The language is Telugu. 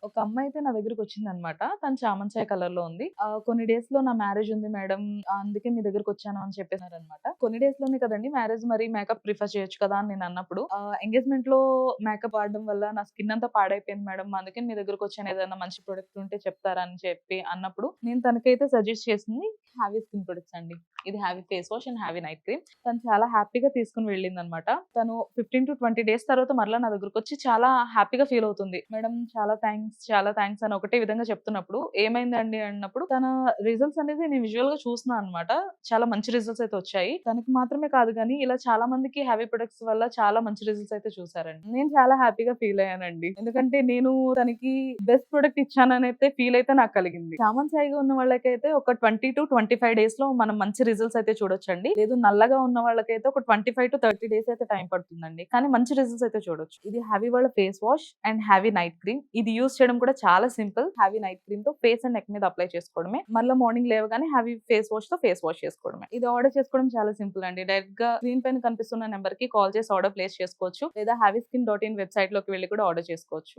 ఒక అమ్మాయి అయితే నా దగ్గరకొచ్చిందనమాట. తను చామంచాయ కలర్‌లో ఉంది. కొన్ని డేస్‌లో నా మ్యారేజ్ ఉంది మేడం. అందుకే మీ దగ్గరకొచ్చాను అని చెప్పేసారనమాట. కొన్ని డేస్‌లోనే కదండీ మ్యారేజ్, మరి మేకప్ ప్రిఫర్ చేయొచ్చు కదా అని నేనన్నప్పుడు, ఎంగేజ్‌మెంట్‌లో మేకప్ వాడడం వల్ల నా స్కిన్ అంతా పాడైపోయింది మేడం. అందుకని మీ దగ్గరకొచ్చాను. ఏదైనా మంచి ప్రొడక్ట్ ఉంటే చెప్తారా అని చెప్పి అన్నప్పుడు, నేను తనకైతే సజెస్ట్ చేసింది హావీ స్కిన్ ప్రొడక్ట్స్ అండి. ఇది హావీ ఫేస్ వాష్ అండ్ హావీ నైట్ క్రీమ్. తను చాలా హ్యాపీగా తీసుకొని వెళ్ళిందనమాట. తను 15-20 డేస్ తర్వాత మరలా నా దగ్గరకొచ్చి చాలా హ్యాపీగా ఫీల్ అవుతుంది. మేడం చాలా థాంక్స్, చాలా థాంక్స్ అని ఒకటే విధంగా చెప్తున్నప్పుడు, ఏమైందండి అన్నప్పుడు, తన రిజల్ట్స్ అనేది నేను విజువల్‌గా చూస్తున్నా అనమాట. చాలా మంచి రిజల్ట్స్ అయితే వచ్చాయి. తనకి మాత్రమే కాదు గానీ, ఇలా చాలా మందికి హావీ ప్రొడక్ట్స్ వల్ల చాలా మంచి రిజల్ట్స్ అయితే చూసారండి. నేను చాలా హ్యాపీగా ఫీల్ అయ్యానండి. ఎందుకంటే నేను తనకి బెస్ట్ ప్రొడక్ట్ ఇచ్చాననైతే ఫీల్ అయితే నాకు కలిగింది. చామన్ సాయిగా ఉన్న వాళ్ళకైతే ఒక 20-25 డేస్‌లో మనం మంచి రిజల్ట్స్ అయితే చూడొచ్చండి. లేదు నల్లగా ఉన్న వాళ్ళకైతే ఒక 25-30 డేస్ అయితే టైం పడుతుందండి. కానీ మంచి రిజల్ట్స్ అయితే చూడొచ్చు. ఇది హావీ వాళ్ళ ఫేస్ వాష్ అండ్ హావీ నైట్ క్రీమ్. ఇది యూజ్ చేయడం కూడా చాలా సింపుల్. హావీ నైట్ క్రీమ్ తో ఫేస్ అండ్ నెక్ మీద అప్లై చేసుకోవడమే. మళ్ళా మార్నింగ్ లేవగానే హావీ ఫేస్ వాష్ తో ఫేస్ వాష్ చేసుకోవడమే. ఇది ఆర్డర్ చేసుకోవడం చాలా సింపుల్ అండి. డైరెక్ట్ గా స్క్రీన్ పైన కనిపిస్తున్న నెంబర్ కి కాల్ చేసి ఆర్డర్ ప్లేస్ చేసుకోవచ్చు. లేదా havyskin.in వెబ్‌సైట్ లోకి వెళ్లి కూడా ఆర్డర్ చేసుకోవచ్చు.